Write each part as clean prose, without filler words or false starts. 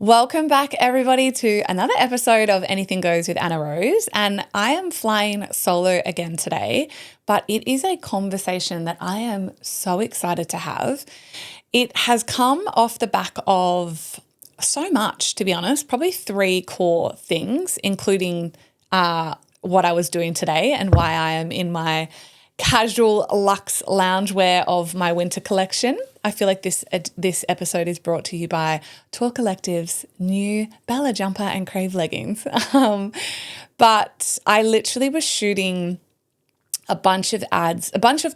Welcome back, everybody, to another episode of Anything Goes with Anna Rose. And I am flying solo again today, but it is a conversation that I am so excited to have. It has come off the back of so much, to be honest, probably three core things, including what I was doing today and why I am in my casual luxe loungewear of my winter collection. I feel like this episode is brought to you by TAW Collective's new Bella jumper and Crave leggings. But I literally was shooting a bunch of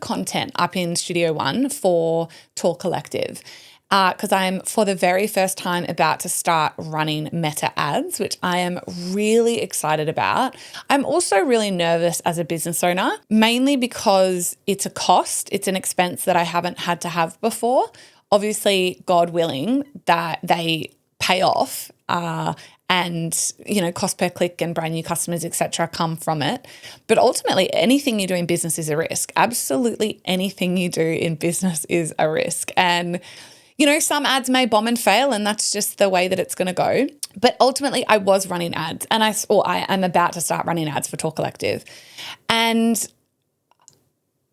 content up in Studio One for TAW Collective because I'm, for the very first time, about to start running meta ads, which I am really excited about. I'm also really nervous as a business owner, mainly because it's a cost, it's an expense that I haven't had to have before. Obviously, God willing, that they pay off and, cost per click and brand new customers, etc., come from it. But ultimately, anything you do in business is a risk. Absolutely anything you do in business is a risk. And some ads may bomb and fail, and that's just the way that it's going to go. But ultimately, I was running ads, and I am about to start running ads for TAW Collective. And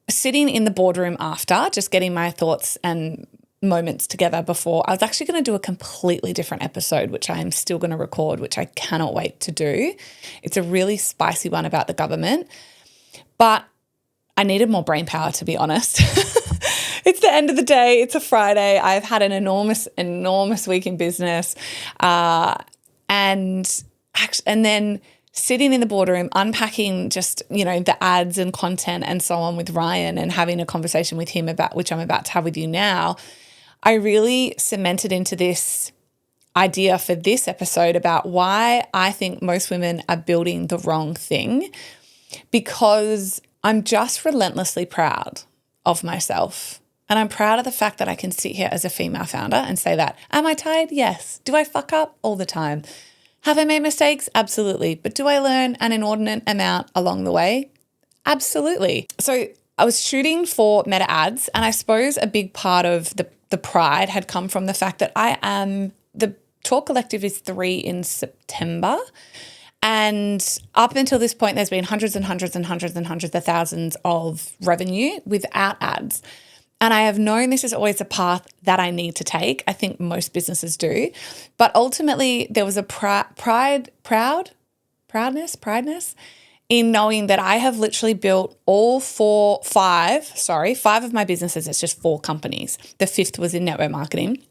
sitting in the boardroom after, just getting my thoughts and moments together before, I was actually going to do a completely different episode, which I am still going to record, which I cannot wait to do. It's a really spicy one about the government, but I needed more brain power, to be honest. It's the end of the day. It's a Friday. I've had an enormous week in business. And then sitting in the boardroom, unpacking just, the ads and content and so on with Ryan and having a conversation with him about, which I'm about to have with you now, I really cemented into this idea for this episode about why I think most women are building the wrong thing, because I'm just relentlessly proud of myself. And I'm proud of the fact that I can sit here as a female founder and say that. Am I tired? Yes. Do I fuck up? All the time. Have I made mistakes? Absolutely. But do I learn an inordinate amount along the way? Absolutely. So I was shooting for meta ads, and I suppose a big part of the pride had come from the fact that the TAW Collective is 3 in September. And up until this point, there's been hundreds and hundreds and hundreds and hundreds of thousands of revenue without ads. And I have known this is always a path that I need to take. I think most businesses do. But ultimately, there was a proudness in knowing that I have literally built five of my businesses. It's just 4 companies. The 5th was in network marketing.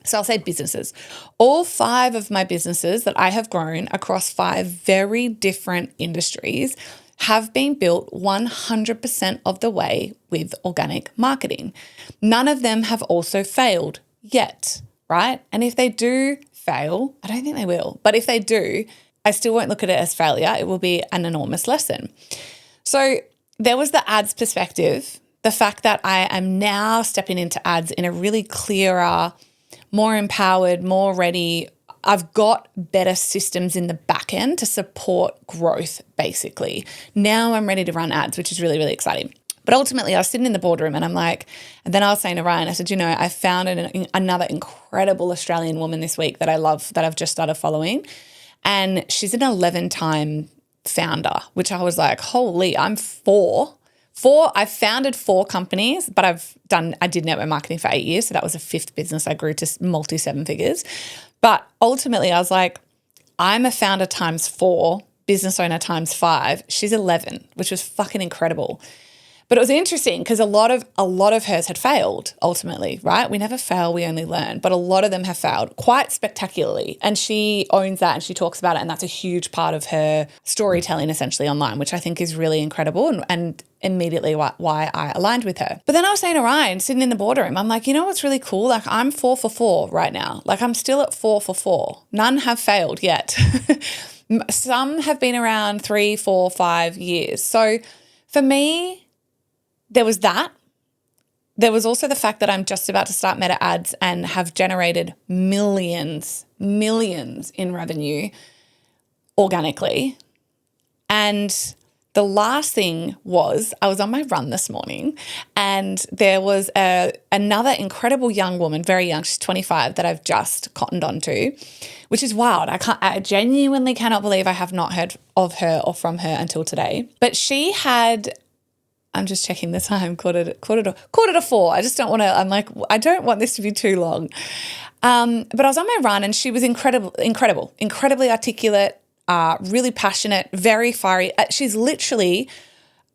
So I'll say businesses. All 5 of my businesses that I have grown across 5 very different industries have been built 100% of the way with organic marketing. None of them have also failed yet, right? And if they do fail, I don't think they will, but if they do, I still won't look at it as failure. It will be an enormous lesson. So there was the ads perspective, the fact that I am now stepping into ads in a really clearer, more empowered, more ready. I've got better systems in the back end to support growth, basically. Now I'm ready to run ads, which is really, really exciting. But ultimately, I was sitting in the boardroom and then I was saying to Ryan, I said, I found another incredible Australian woman this week that I love, that I've just started following. And she's an 11-time founder, which I was like, holy, I'm 4. I've founded 4 companies, but I did network marketing for 8 years. So that was a 5th business I grew to multi-7 figures. But ultimately I was like, I'm a founder times 4, business owner times 5. She's 11, which was fucking incredible. But it was interesting because a lot of hers had failed ultimately, right? We never fail, we only learn. But a lot of them have failed quite spectacularly. And she owns that and she talks about it. And that's a huge part of her storytelling essentially online, which I think is really incredible and immediately why I aligned with her. But then I was saying to Ryan, sitting in the boardroom, I'm like, what's really cool? Like I'm 4 for 4 right now. Like I'm still at 4 for 4. None have failed yet. Some have been around 3, 4, 5 years. So for me, there was that. There was also the fact that I'm just about to start meta ads and have generated millions in revenue organically. And The last thing was I was on my run this morning and there was another incredible young woman, very young, she's 25, that I've just cottoned onto, which is wild. I genuinely cannot believe I have not heard of her or from her until today. But she had, I'm just checking the time, quarter to 4. I just don't want to, I'm like, I don't want this to be too long. But I was on my run and she was incredibly articulate, really passionate, very fiery. She's literally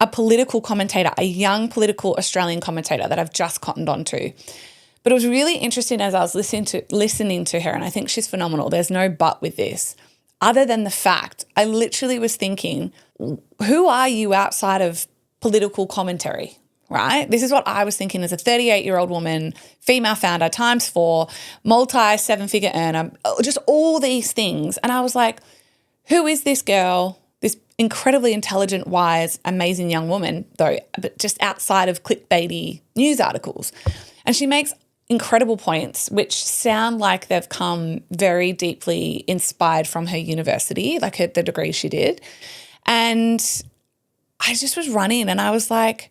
a political commentator, a young political Australian commentator that I've just cottoned onto. But it was really interesting as I was listening to her, and I think she's phenomenal. There's no but with this. Other than the fact, I literally was thinking, who are you outside of political commentary, right? This is what I was thinking as a 38-year-old woman, female founder, ×4, multi-7-figure earner, just all these things. And I was like, who is this girl, this incredibly intelligent, wise, amazing young woman, though, but just outside of clickbaity news articles? And she makes incredible points, which sound like they've come very deeply inspired from her university, like the degree she did. And I just was running and I was like,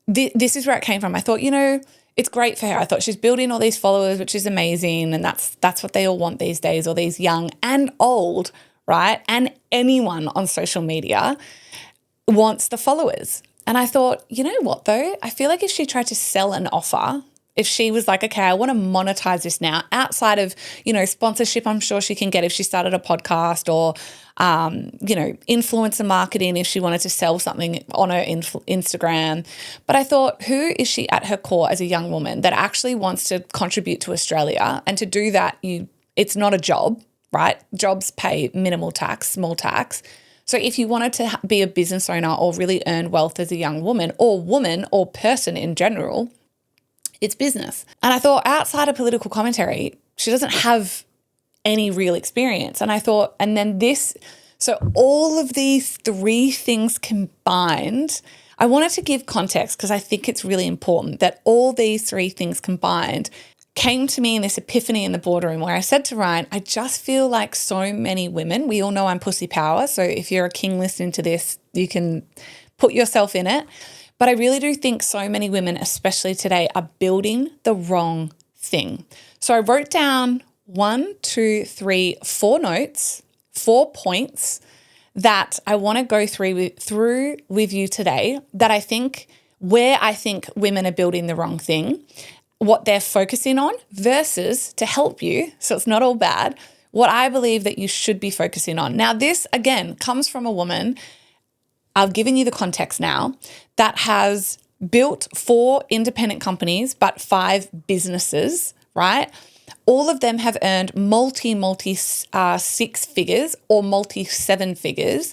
this is where it came from. I thought, it's great for her. I thought she's building all these followers, which is amazing. And that's what they all want these days, all these young and old, right? And anyone on social media wants the followers. And I thought, you know what though? I feel like if she tried to sell an offer, if she was like, okay, I want to monetize this now outside of, sponsorship, I'm sure she can get if she started a podcast or, influencer marketing if she wanted to sell something on her Instagram. But I thought, who is she at her core as a young woman that actually wants to contribute to Australia? And to do that, it's not a job, right? Jobs pay minimal tax, small tax. So if you wanted to be a business owner or really earn wealth as a young woman or person in general, it's business. And I thought outside of political commentary, she doesn't have any real experience. And I thought, so all of these 3 things combined, I wanted to give context because I think it's really important that all these 3 things combined came to me in this epiphany in the boardroom where I said to Ryan, I just feel like so many women, we all know I'm pussy power. So if you're a king listening to this, you can put yourself in it. But I really do think so many women, especially today, are building the wrong thing. So I wrote down 4 notes, 4 points that I want to go through with you today that I think women are building the wrong thing, what they're focusing on versus to help you, so it's not all bad, what I believe that you should be focusing on. Now, this, again, comes from a woman, I've given you the context now, that has built 4 independent companies, but 5 businesses, right? All of them have earned multi 6 figures or multi 7 figures.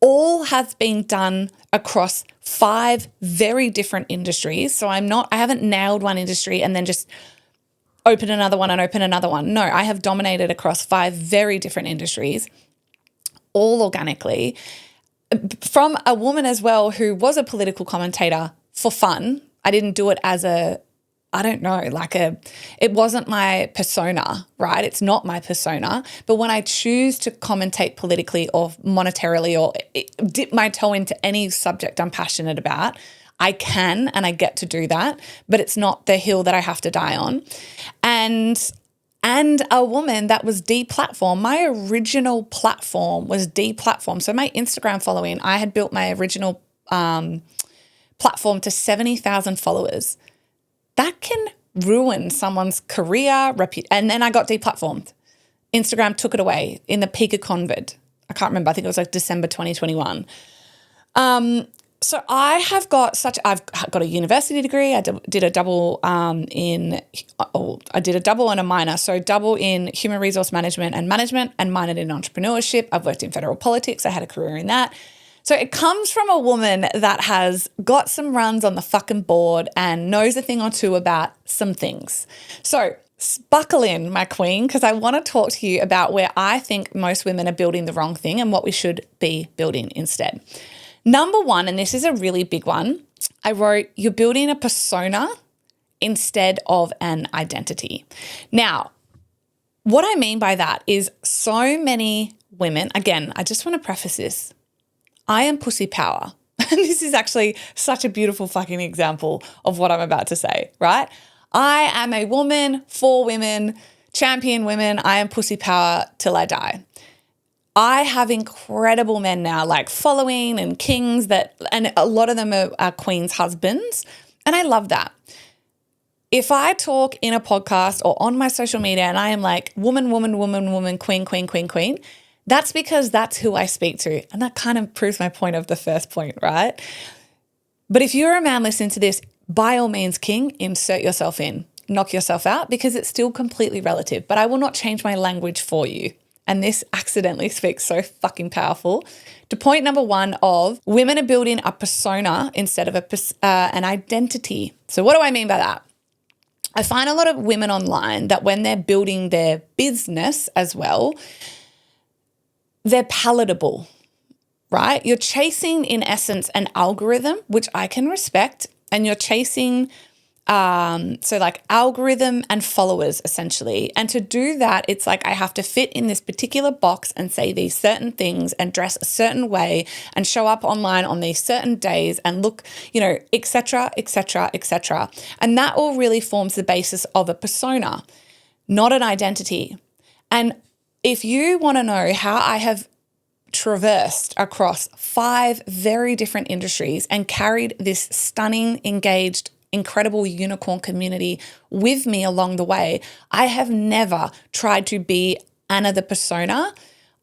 All has been done across 5 very different industries. So I haven't nailed one industry and then just open another one and open another one. No, I have dominated across 5 very different industries, all organically. From a woman as well who was a political commentator for fun. I didn't do it as it wasn't my persona, right? It's not my persona. But when I choose to commentate politically or monetarily or dip my toe into any subject I'm passionate about, I can and I get to do that, but it's not the hill that I have to die on. And a woman that was deplatformed. My original platform was deplatformed. So my Instagram following, I had built my original platform to 70,000 followers. That can ruin someone's career, and then I got deplatformed. Instagram took it away in the peak of COVID. I can't remember. I think it was like December 2021. So I've got a university degree. I did a double I did a double and a minor. So double in human resource management and minored in entrepreneurship. I've worked in federal politics. I had a career in that. So it comes from a woman that has got some runs on the fucking board and knows a thing or two about some things. So buckle in, my queen, because I want to talk to you about where I think most women are building the wrong thing and what we should be building instead. Number 1, and this is a really big one, I wrote, you're building a persona instead of an identity. Now, what I mean by that is so many women, again, I just want to preface this. I am pussy power. And this is actually such a beautiful fucking example of what I'm about to say, right? I am a woman for women, champion women. I am pussy power till I die. I have incredible men now, like following and kings and a lot of them are queens' husbands. And I love that. If I talk in a podcast or on my social media and I am like woman, woman, woman, woman, queen, queen, queen, queen, that's because that's who I speak to. And that kind of proves my point of the first point, right? But if you're a man listening to this, by all means, king, insert yourself in, knock yourself out, because it's still completely relative. But I will not change my language for you. And this accidentally speaks so fucking powerful to point number one of women are building a persona instead of an identity. So what do I mean by that? I find a lot of women online that when they're building their business as well, they're palatable, right? You're chasing, in essence, an algorithm, which I can respect, and you're chasing so like algorithm and followers essentially. And to do that, it's like I have to fit in this particular box and say these certain things and dress a certain way and show up online on these certain days and look, et cetera, et cetera, et cetera. And that all really forms the basis of a persona, not an identity. And if you want to know how I have traversed across 5 very different industries and carried this stunning, engaged, incredible unicorn community with me along the way, I have never tried to be Anna the persona.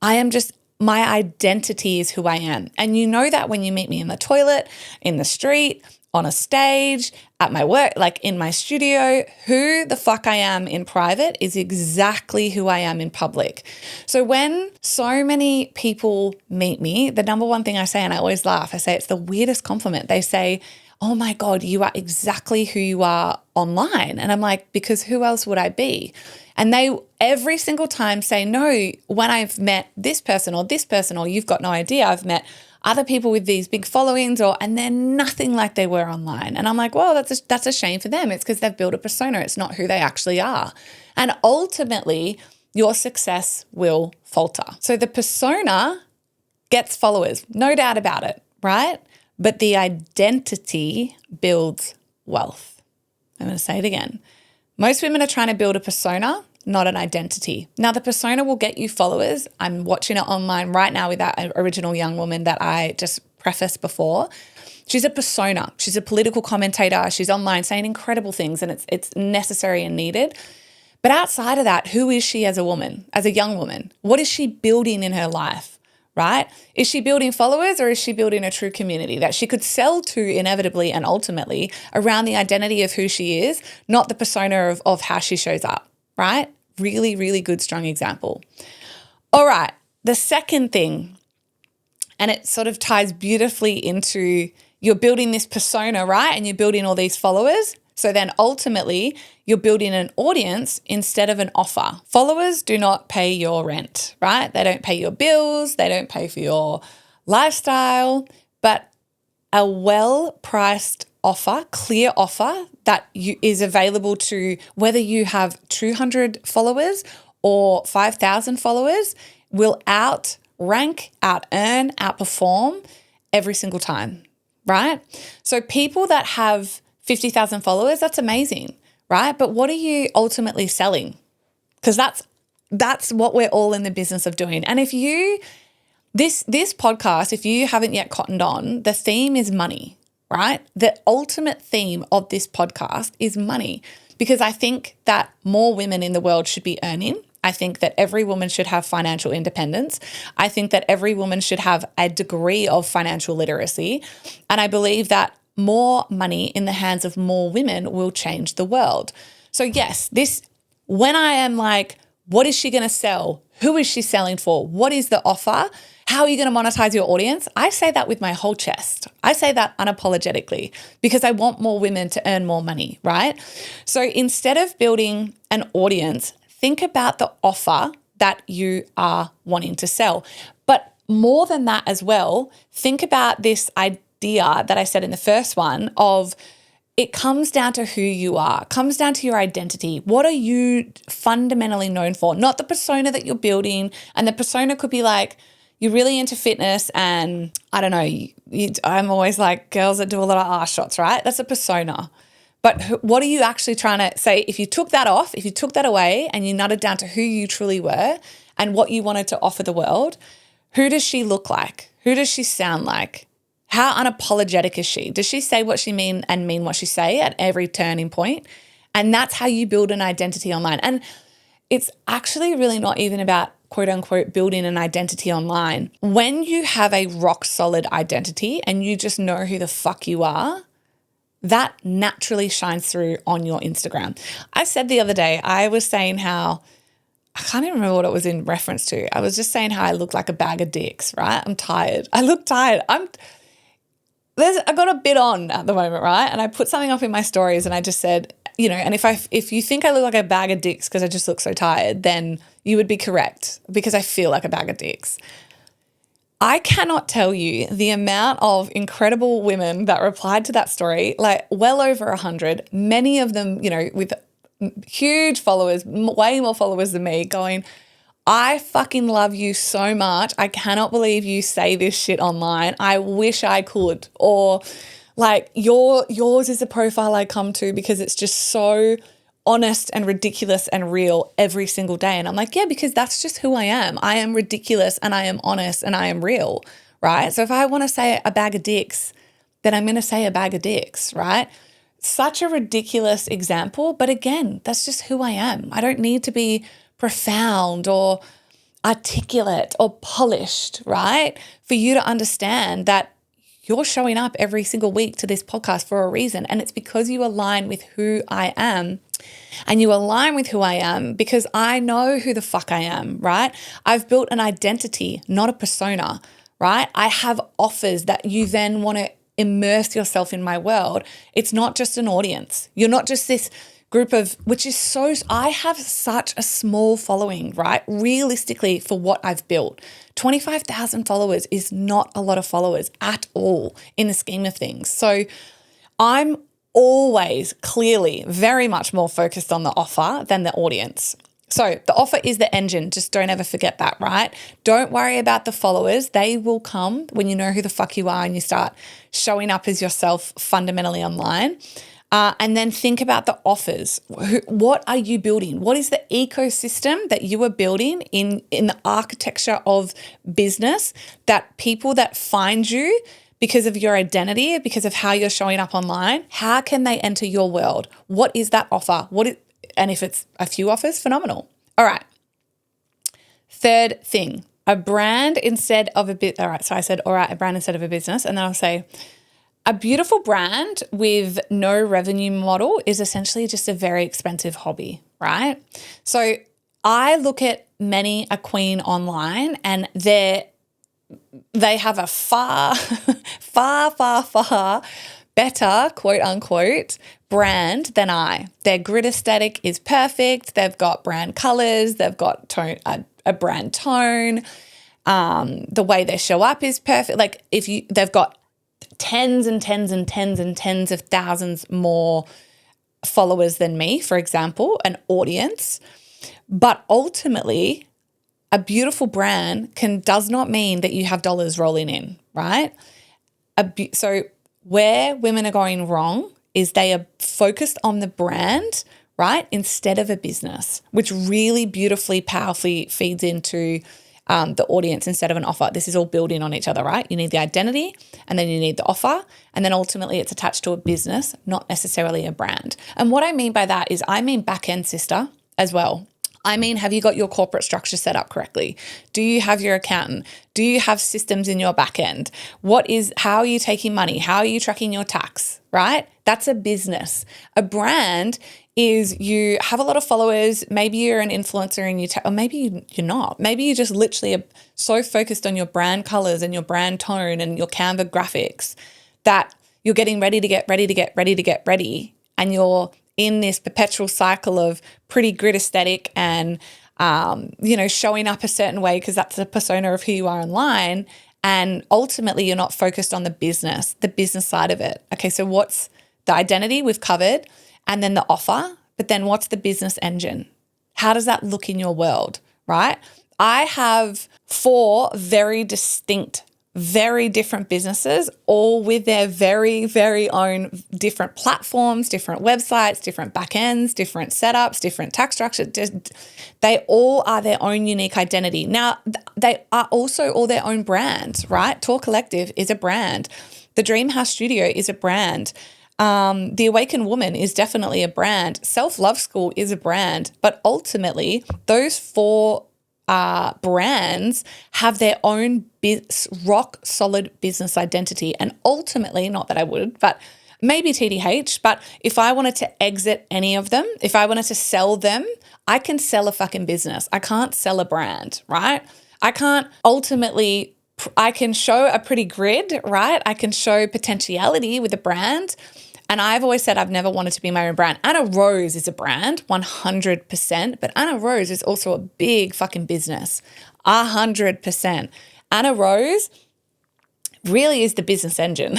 My identity is who I am. And you know that when you meet me in the toilet, in the street, on a stage, at my work, like in my studio, who the fuck I am in private is exactly who I am in public. So when so many people meet me, the number one thing I say, and I always laugh, I say it's the weirdest compliment. They say, "Oh my God, you are exactly who you are online." And I'm like, because who else would I be? And they every single time say, "No, when I've met this person or you've got no idea, I've met other people with these big followings and they're nothing like they were online." And I'm like, well, that's a shame for them. It's because they've built a persona. It's not who they actually are. And ultimately, your success will falter. So the persona gets followers, no doubt about it, right? But the identity builds wealth. I'm going to say it again. Most women are trying to build a persona, not an identity. Now, the persona will get you followers. I'm watching it online right now with that original young woman that I just prefaced before. She's a persona. She's a political commentator. She's online saying incredible things, and it's necessary and needed. But outside of that, who is she as a woman, as a young woman? What is she building in her life? Right? Is she building followers, or is she building a true community that she could sell to inevitably and ultimately around the identity of who she is, not the persona of how she shows up, right? Really, really good, strong example. All right. The second thing, and it sort of ties beautifully into you're building this persona, right? And you're building all these followers. So then ultimately you're building an audience instead of an offer. Followers do not pay your rent, right? They don't pay your bills. They don't pay for your lifestyle, but a well-priced offer, clear offer that is available to whether you have 200 followers or 5,000 followers will outrank, out-earn, outperform every single time, right? So people that have 50,000 followers, that's amazing, right? But what are you ultimately selling? Because that's what we're all in the business of doing. And if this podcast, if you haven't yet cottoned on, the theme is money, right? The ultimate theme of this podcast is money, because I think that more women in the world should be earning. I think that every woman should have financial independence. I think that every woman should have a degree of financial literacy. And I believe that more money in the hands of more women will change the world. So yes, when I am like, what is she going to sell? Who is she selling for? What is the offer? How are you going to monetize your audience? I say that with my whole chest. I say that unapologetically because I want more women to earn more money, right? So instead of building an audience, think about the offer that you are wanting to sell. But more than that as well, think about this idea that I said in the first one of it comes down to who you are, comes down to your identity. What are you fundamentally known for? Not the persona that you're building. And the persona could be like, you're really into fitness and I don't know, I'm always like girls that do a lot of arse shots, right? That's a persona. But what are you actually trying to say? If you took that off, if you took that away and you nutted down to who you truly were and what you wanted to offer the world, who does she look like? Who does she sound like? How unapologetic is she? Does she say what she mean and mean what she say at every turning point? And that's how you build an identity online. And it's actually really not even about quote unquote building an identity online. When you have a rock solid identity and you just know who the fuck you are, that naturally shines through on your Instagram. I said the other day, I was saying how, I can't even remember what it was in reference to. I was just saying how I look like a bag of dicks, right? I'm tired. I look tired. I got a bit on at the moment, right? And I put something up in my stories and I just said, and if you think I look like a bag of dicks because I just look so tired, then you would be correct because I feel like a bag of dicks. I cannot tell you the amount of incredible women that replied to that story, like well over 100, many of them, with huge followers, way more followers than me, going, I fucking love you so much. I cannot believe you say this shit online. I wish I could. Or like yours is a profile I come to because it's just so honest and ridiculous and real every single day. And I'm like, yeah, because that's just who I am. I am ridiculous and I am honest and I am real, right? So if I want to say a bag of dicks, then I'm going to say a bag of dicks, right? Such a ridiculous example. But again, that's just who I am. I don't need to be profound or articulate or polished, right? For you to understand that you're showing up every single week to this podcast for a reason. And it's because you align with who I am. And you align with who I am because I know who the fuck I am, right? I've built an identity, not a persona, right? I have offers that you then want to immerse yourself in my world. It's not just an audience. You're not just this group of, I have such a small following, right? Realistically, for what I've built, 25,000 followers is not a lot of followers at all in the scheme of things. So I'm always clearly very much more focused on the offer than the audience. So the offer is the engine. Just don't ever forget that, right? Don't worry about the followers. They will come when you know who the fuck you are and you start showing up as yourself fundamentally online. And then think about the offers. What are you building? What is the ecosystem that you are building in the architecture of business that people that find you because of your identity, because of how you're showing up online, how can they enter your world? What is that offer? And if it's a few offers, phenomenal. All right. Third thing, a brand instead of a bit. All right. So I said, all right, a brand instead of a business. And then I'll say, a beautiful brand with no revenue model is essentially just a very expensive hobby, right? So I look at many a queen online and they have a far, far, far, far better, quote unquote, brand than I. Their grid aesthetic is perfect. They've got brand colors. They've got a brand tone. The way they show up is perfect. Like they've got tens and tens and tens and tens of thousands more followers than me, for example, an audience. But ultimately, a beautiful brand does not mean that you have dollars rolling in, right? So where women are going wrong is they are focused on the brand, right, instead of a business, which really beautifully, powerfully feeds into the audience instead of an offer. This is all building on each other, right? You need the identity and then you need the offer. And then ultimately it's attached to a business, not necessarily a brand. And what I mean by that is I mean back-end sister as well. I mean, have you got your corporate structure set up correctly? Do you have your accountant? Do you have systems in your back end? How are you taking money? How are you tracking your tax, right? That's a business. A brand is you have a lot of followers. Maybe you're an influencer and or maybe you're not. Maybe you just literally are so focused on your brand colors and your brand tone and your Canva graphics that you're getting ready to get ready to get ready to get ready. And you're in this perpetual cycle of pretty grid aesthetic and, showing up a certain way because that's the persona of who you are online. And ultimately you're not focused on the business side of it. Okay, so what's the identity we've covered and then the offer, but then what's the business engine? How does that look in your world, right? I have 4 very distinct, very different businesses, all with their very, very own different platforms, different websites, different backends, different setups, different tax structure. They all are their own unique identity. Now, they are also all their own brands, right? TAW Collective is a brand. The Dream Haus Studio is a brand. The Awakened Woman is definitely a brand. Self-Love School is a brand. But ultimately, those 4 brands have their own rock solid business identity. And ultimately, not that I would, but maybe TDH, but if I wanted to exit any of them, if I wanted to sell them, I can sell a fucking business. I can't sell a brand, right? I can't ultimately, I can show a pretty grid, right? I can show potentiality with a brand. And I've always said I've never wanted to be my own brand. Anna Rose is a brand, 100%, but Anna Rose is also a big fucking business, 100%. Anna Rose really is the business engine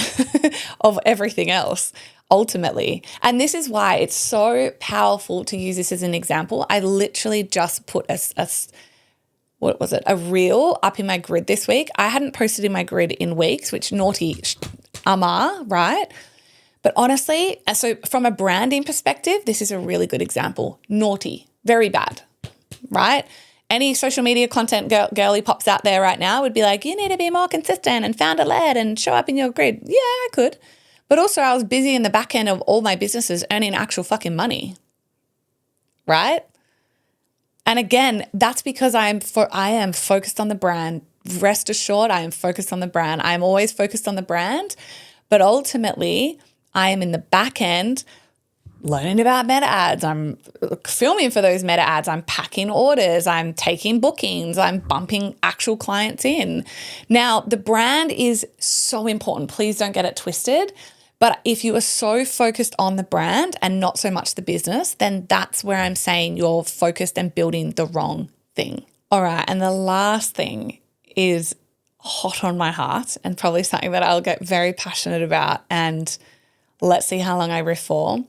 of everything else, ultimately. And this is why it's so powerful to use this as an example. I literally just put a reel up in my grid this week. I hadn't posted in my grid in weeks, which naughty right? But honestly, so from a branding perspective, this is a really good example. Naughty, very bad, right? Any social media content girly pops out there right now would be like, you need to be more consistent and founder-led and show up in your grid. Yeah, I could. But also I was busy in the back end of all my businesses earning actual fucking money, right? And again, that's because I am focused on the brand. Rest assured, I am focused on the brand. I am always focused on the brand. But ultimately, I am in the back end learning about meta ads. I'm filming for those meta ads. I'm packing orders. I'm taking bookings. I'm bumping actual clients in. Now, the brand is so important. Please don't get it twisted. But if you are so focused on the brand and not so much the business, then that's where I'm saying you're focused and building the wrong thing. All right. And the last thing is hot on my heart and probably something that I'll get very passionate about, and let's see how long I riff for.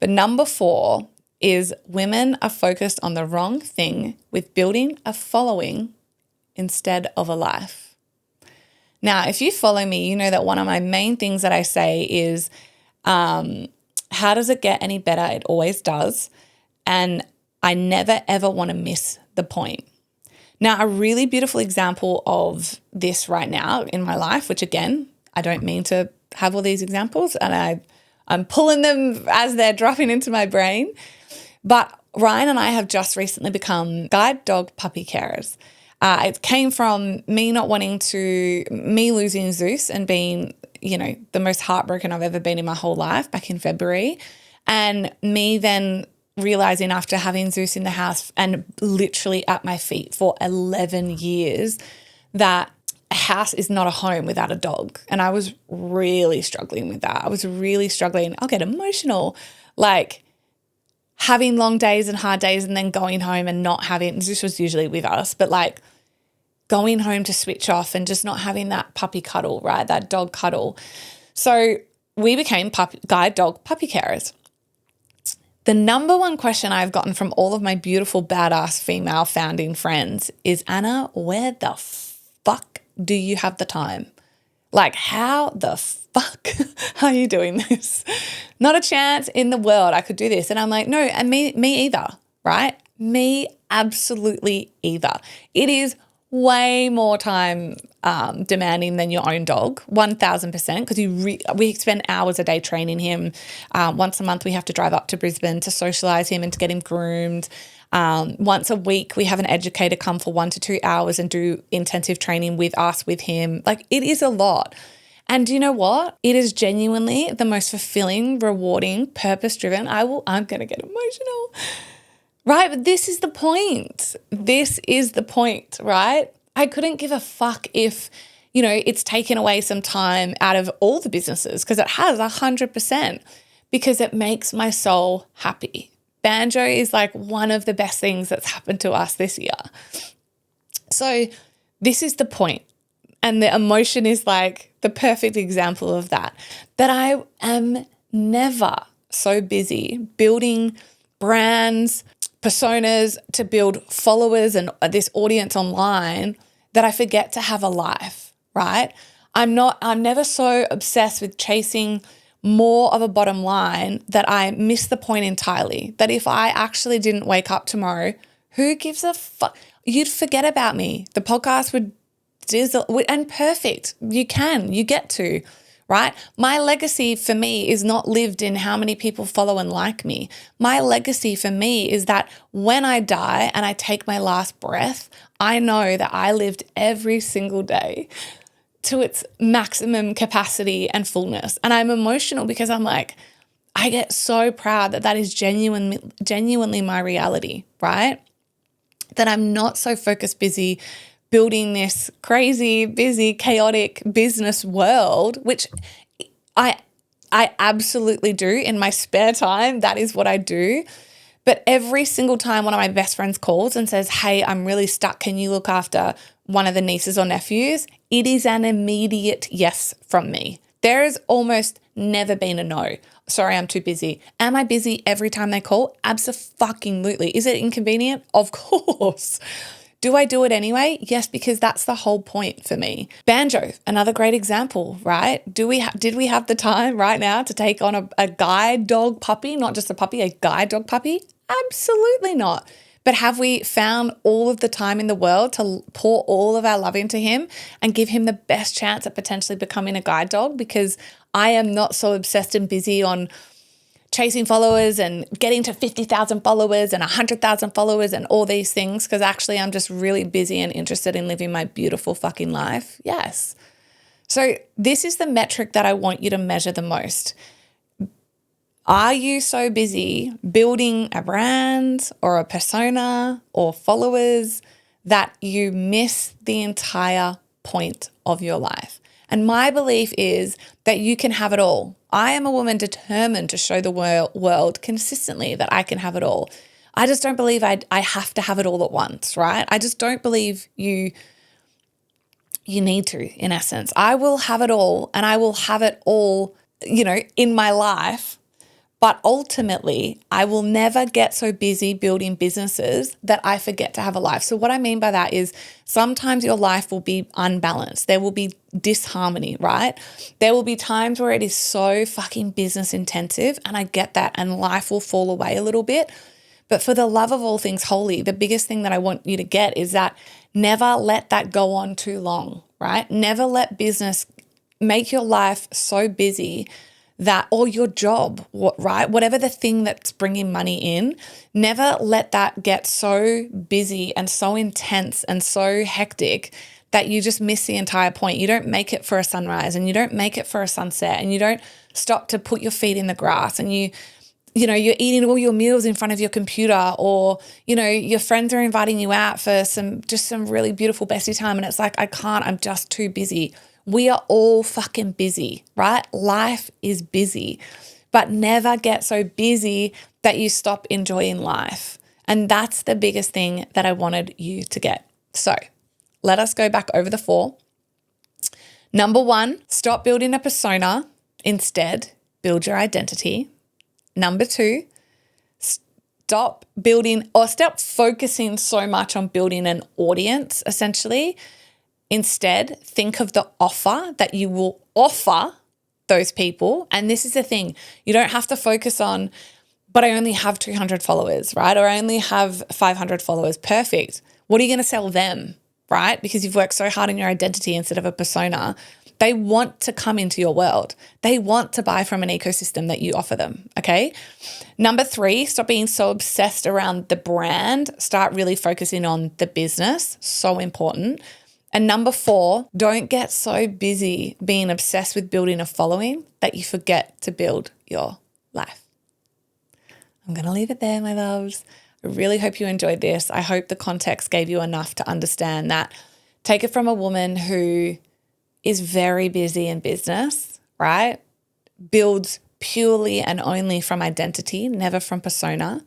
But number 4 is women are focused on the wrong thing with building a following instead of a life. Now, if you follow me, you know that one of my main things that I say is, how does it get any better? It always does. And I never, ever want to miss the point. Now, a really beautiful example of this right now in my life, which again, I don't mean to have all these examples and I'm pulling them as they're dropping into my brain. But Ryan and I have just recently become guide dog puppy carers. It came from me losing Zeus and being, the most heartbroken I've ever been in my whole life back in February. And me then realizing after having Zeus in the house and literally at my feet for 11 years that a house is not a home without a dog. And I was really struggling with that. I was really struggling. I'll get emotional, like having long days and hard days and then going home and not having, Zeus was usually with us, but like going home to switch off and just not having that puppy cuddle, right? That dog cuddle. So we became guide dog puppy carers. The number one question I've gotten from all of my beautiful, badass female founding friends is, Anna, where the fuck do you have the time? Like, how the fuck are you doing this? Not a chance in the world I could do this. And I'm like, no, and me either, right? Me absolutely either. It is way more time demanding than your own dog, 1,000%, because we spend hours a day training him. Once a month we have to drive up to Brisbane to socialise him and to get him groomed. Once a week we have an educator come for 1 to 2 hours and do intensive training with us, with him. Like, it is a lot. And do you know what? It is genuinely the most fulfilling, rewarding, purpose-driven. I'm going to get emotional. Right? But this is the point. This is the point, right? I couldn't give a fuck if, it's taken away some time out of all the businesses, because it has 100%, because it makes my soul happy. Banjo is like one of the best things that's happened to us this year. So this is the point. And the emotion is like the perfect example of that I am never so busy building brands, personas, to build followers and this audience online that I forget to have a life, right? I'm never so obsessed with chasing more of a bottom line that I miss the point entirely. That if I actually didn't wake up tomorrow, who gives a fuck? You'd forget about me. The podcast would and perfect. You get to, right? My legacy for me is not lived in how many people follow and like me. My legacy for me is that when I die and I take my last breath, I know that I lived every single day to its maximum capacity and fullness. And I'm emotional because I'm like, I get so proud that that is genuinely my reality, right? That I'm not so focused, busy building this crazy, busy, chaotic business world, which I absolutely do in my spare time. That is what I do. But every single time one of my best friends calls and says, hey, I'm really stuck, can you look after one of the nieces or nephews? It is an immediate yes from me. There has almost never been a no. Sorry, I'm too busy. Am I busy every time they call? Abso-fucking-lutely. Is it inconvenient? Of course. Do I do it anyway? Yes, because that's the whole point for me. Banjo, another great example, right? Did we have the time right now to take on a guide dog puppy, not just a puppy, a guide dog puppy? Absolutely not. But have we found all of the time in the world to pour all of our love into him and give him the best chance at potentially becoming a guide dog? Because I am not so obsessed and busy on chasing followers and getting to 50,000 followers and 100,000 followers and all these things, because actually I'm just really busy and interested in living my beautiful fucking life. Yes. So this is the metric that I want you to measure the most. Are you so busy building a brand or a persona or followers that you miss the entire point of your life? And my belief is that you can have it all. I am a woman determined to show the world consistently that I can have it all. I just don't believe I have to have it all at once, right? I just don't believe you need to, in essence. I will have it all, and I will have it all, in my life. But ultimately, I will never get so busy building businesses that I forget to have a life. So what I mean by that is sometimes your life will be unbalanced. There will be disharmony, right? There will be times where it is so fucking business intensive, and I get that, and life will fall away a little bit. But for the love of all things holy, the biggest thing that I want you to get is that never let that go on too long, right? Never let business make your life so busy that, or your job, right? Whatever the thing that's bringing money in, never let that get so busy and so intense and so hectic that you just miss the entire point. You don't make it for a sunrise, and you don't make it for a sunset, and you don't stop to put your feet in the grass, and you're eating all your meals in front of your computer, or, your friends are inviting you out for some really beautiful bestie time. And it's like, I can't, I'm just too busy. We are all fucking busy, right? Life is busy, but never get so busy that you stop enjoying life. And that's the biggest thing that I wanted you to get. So let us go back over the 4. Number 1, stop building a persona. Instead, build your identity. Number 2, stop focusing so much on building an audience, essentially. Instead, think of the offer that you will offer those people. And this is the thing. You don't have to focus on, but I only have 200 followers, right? Or I only have 500 followers. Perfect. What are you going to sell them, right? Because you've worked so hard on your identity instead of a persona. They want to come into your world. They want to buy from an ecosystem that you offer them, okay? Number 3, stop being so obsessed around the brand. Start really focusing on the business. So important. And number 4, don't get so busy being obsessed with building a following that you forget to build your life. I'm going to leave it there, my loves. I really hope you enjoyed this. I hope the context gave you enough to understand that. Take it from a woman who is very busy in business, right? Builds purely and only from identity, never from persona.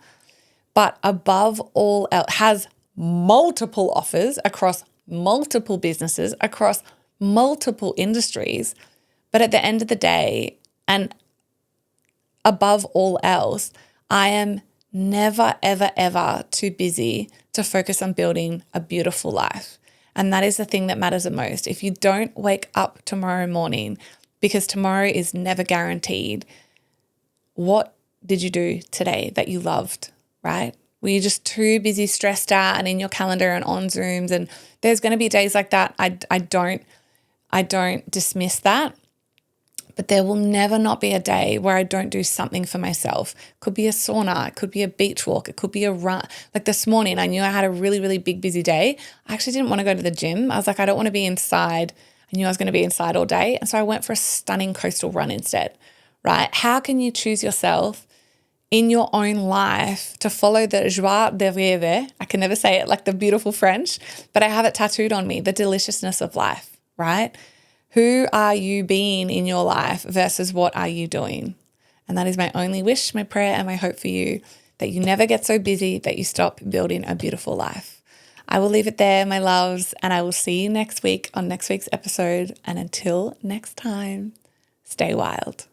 But above all else, has multiple offers across multiple businesses, across multiple industries. But at the end of the day, and above all else, I am never, ever, ever too busy to focus on building a beautiful life. And that is the thing that matters the most. If you don't wake up tomorrow morning, because tomorrow is never guaranteed, what did you do today that you loved, right? Were you just too busy, stressed out, and in your calendar and on Zooms? And there's going to be days like that. I don't dismiss that. But there will never not be a day where I don't do something for myself. Could be a sauna, it could be a beach walk, it could be a run. Like this morning, I knew I had a really, really big, busy day. I actually didn't want to go to the gym. I was like, I don't want to be inside. I knew I was going to be inside all day. And so I went for a stunning coastal run instead, right? How can you choose yourself in your own life to follow the joie de vivre? I can never say it like the beautiful French, but I have it tattooed on me, the deliciousness of life, right? Who are you being in your life versus what are you doing? And that is my only wish, my prayer, and my hope for you, that you never get so busy that you stop building a beautiful life. I will leave it there, my loves, and I will see you next week on next week's episode. And until next time, stay wild.